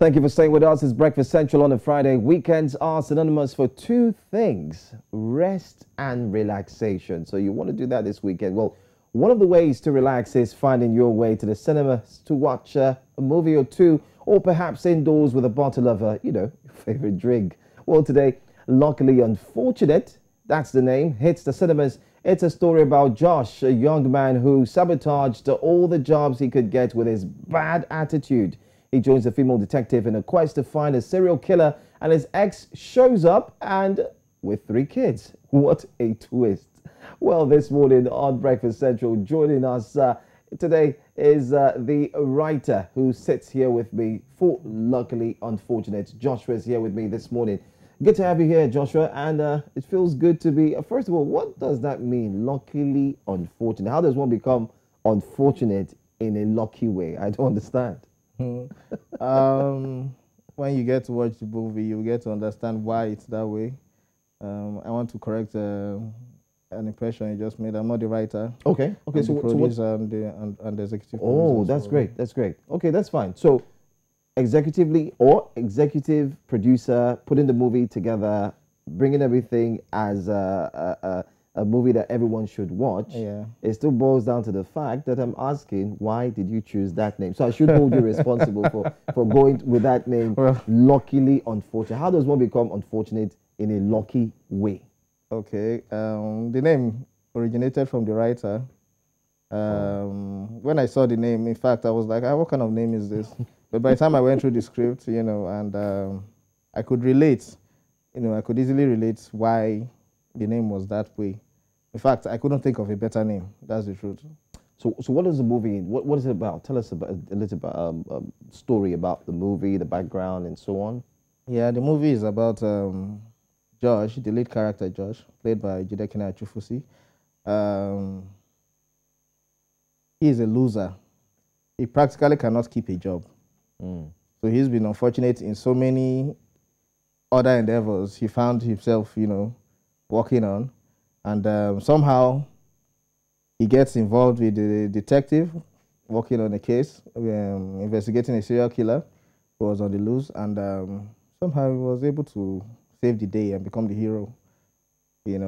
Thank you for staying with us. It's Breakfast Central on a Friday. Weekends are synonymous for two things: rest and relaxation. So you want to do that this weekend. Well, one of the ways to relax is finding your way to the cinemas to watch a movie or two, or perhaps indoors with a bottle of, your favorite drink. Well, today, luckily unfortunate, that's the name, hits the cinemas. It's a story about Josh, a young man who sabotaged all the jobs he could get with his bad attitude. He joins a female detective in a quest to find a serial killer, and his ex shows up and with 3 kids. What a twist. Well, this morning on Breakfast Central, joining us today is the writer who sits here with me for Luckily Unfortunate. Joshua is here with me this morning. Good to have you here, Joshua, and it feels good to be. First of all, what does that mean, luckily unfortunate? How does one become unfortunate in a lucky way? I don't understand. When you get to watch the movie, you get to understand why it's that way. I want to correct an impression you just made. I'm not the writer. Okay. I'm the producer and the executive producer. Oh, that's great. That's great. Okay, that's fine. So, executive producer, putting the movie together, bringing everything as a movie that everyone should watch. Yeah. It still boils down to the fact that I'm asking, why did you choose that name? So I should hold you responsible for going with that name. Well, luckily unfortunate. How does one become unfortunate in a lucky way? Okay. The name originated from the writer. When I saw the name, in fact, I was like, what kind of name is this? But by the time I went through the script, and I could relate, I could easily relate why the name was that way. In fact, I couldn't think of a better name. That's the truth. So what is the movie? What is it about? Tell us about a little about story about the movie, the background, and so on. Yeah, the movie is about Josh, the lead character Josh, played by Jidekina Achufusi. He is a loser. He practically cannot keep a job. So he's been unfortunate in so many other endeavors. He found himself, working on, and somehow he gets involved with the detective working on a case, investigating a serial killer who was on the loose, and somehow he was able to save the day and become the hero.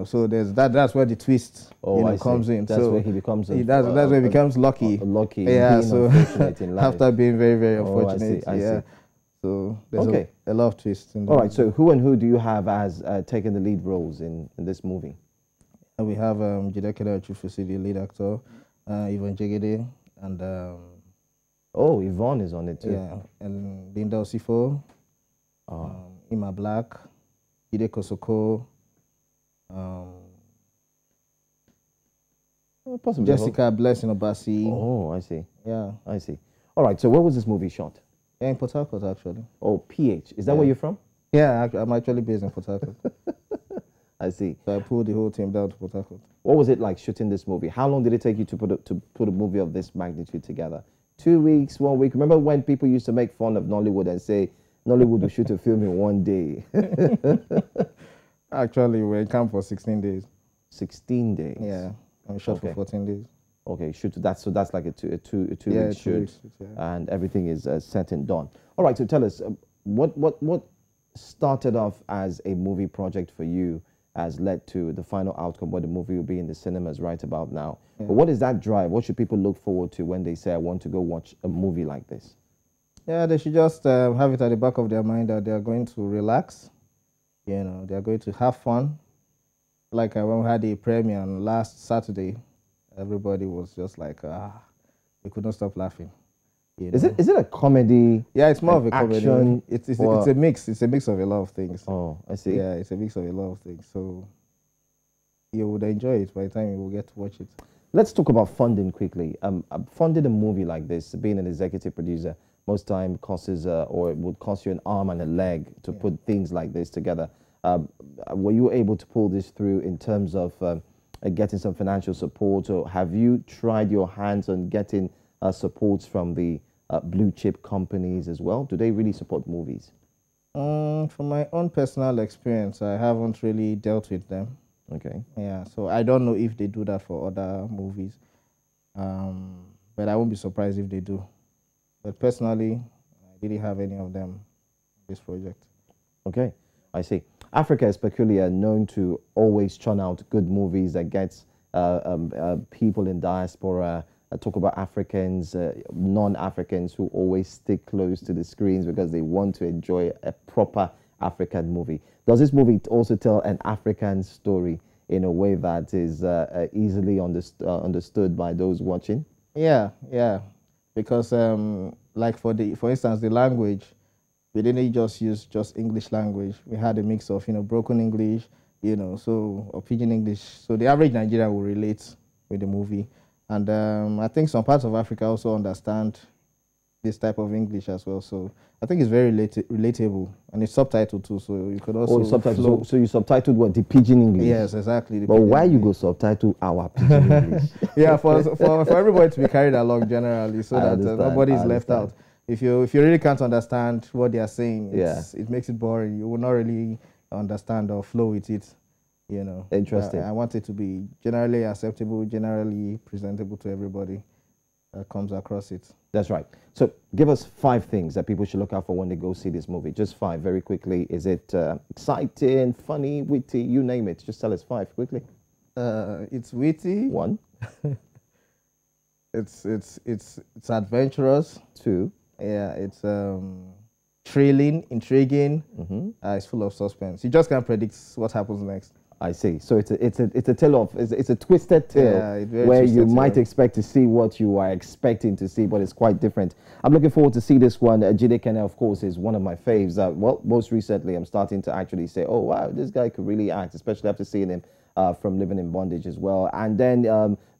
So there's that's where the twist comes in. That's where he becomes that's where he becomes lucky. Lucky. Yeah. So in life. After being very, very unfortunate. I see. So there's a lot of twists. All right. So who do you have as taking the lead roles in this movie? We have Jidekina Achufusi, the lead actor, Yvonne Jegede, and Yvonne is on it too. Yeah, and Linda Osifo, Ima Black, Jide Kosoko, possibly Jessica Blessing Obasi. Oh, I see. Yeah, I see. All right. So where was this movie shot? Yeah, in Port Harcourt, actually. Oh, PH. Is that where you're from? Yeah, I'm actually based in Port Harcourt. I see. So I pulled the whole team down to Port Harcourt. What was it like shooting this movie? How long did it take you to put a movie of this magnitude together? 2 weeks, 1 week? Remember when people used to make fun of Nollywood and say Nollywood will shoot a film in 1 day? Actually, we were in camp for 16 days. 16 days? Yeah. And we shot for 14 days. Okay, so that's like a two week shoot, and everything is set and done. All right, so tell us, what started off as a movie project for you has led to the final outcome where the movie will be in the cinemas right about now. Yeah. But what is that drive? What should people look forward to when they say, I want to go watch a movie like this? Yeah, they should just have it at the back of their mind that they are going to relax. They are going to have fun. Like when we had the premiere on last Saturday, everybody was just like, they could not stop laughing. Is it a comedy? Yeah, it's more of a action, comedy. It's a mix. It's a mix of a lot of things. Oh, I see. Yeah, it's a mix of a lot of things. So you would enjoy it by the time you will get to watch it. Let's talk about funding quickly. Funding a movie like this, being an executive producer, most time costs or it would cost you an arm and a leg to put things like this together. Were you able to pull this through in terms of getting some financial support, or have you tried your hands on getting supports from the blue chip companies as well? Do they really support movies? From my own personal experience, I haven't really dealt with them. Okay. Yeah, so I don't know if they do that for other movies. But I won't be surprised if they do. But personally, I didn't have any of them in this project. Okay, I see. Africa is peculiar, known to always churn out good movies that gets people in diaspora. Talk about Africans, non-Africans who always stick close to the screens because they want to enjoy a proper African movie. Does this movie also tell an African story in a way that is easily understood by those watching? Yeah, yeah, because like for instance the language, we didn't just use just English language. We had a mix of broken English, so or pidgin English. So the average Nigerian will relate with the movie, and I think some parts of Africa also understand this type of English as well. So I think it's very relatable, and it's subtitled too, so you could also subtitle. So you subtitled what, the pidgin English? Yes, exactly. But why you go subtitle our pidgin English? Yeah, for everybody to be carried along generally, so that nobody is left out. If you really can't understand what they are saying, it makes it boring. You will not really understand or flow with it. Interesting. I want it to be generally acceptable, generally presentable to everybody that comes across it. That's right. So give us 5 things that people should look out for when they go see this movie. Just 5, very quickly. Is it exciting, funny, witty? You name it. Just tell us 5 quickly. It's witty. 1. It's adventurous. 2. Yeah, it's thrilling, intriguing. It's full of suspense. You just can't predict what happens next. I see. So it's a tale of it's a twisted tale where you might expect to see what you are expecting to see, but it's quite different. I'm looking forward to see this one. Jide Kene, of course, is one of my faves. Well, most recently, I'm starting to actually say, oh wow, this guy could really act, especially after seeing him from Living in Bondage as well. And then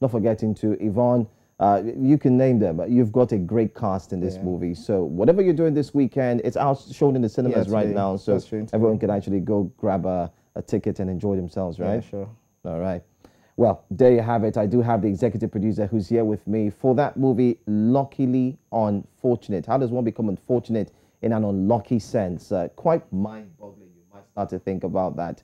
not forgetting to Yvonne. You can name them. You've got a great cast in this movie. So whatever you're doing this weekend, it's out shown in the cinemas right now. So everyone can actually go grab a ticket and enjoy themselves, right? Yeah, sure. All right. Well, there you have it. I do have the executive producer who's here with me for that movie, Luckily Unfortunate. How does one become unfortunate in an unlucky sense? Quite mind-boggling. You might start to think about that.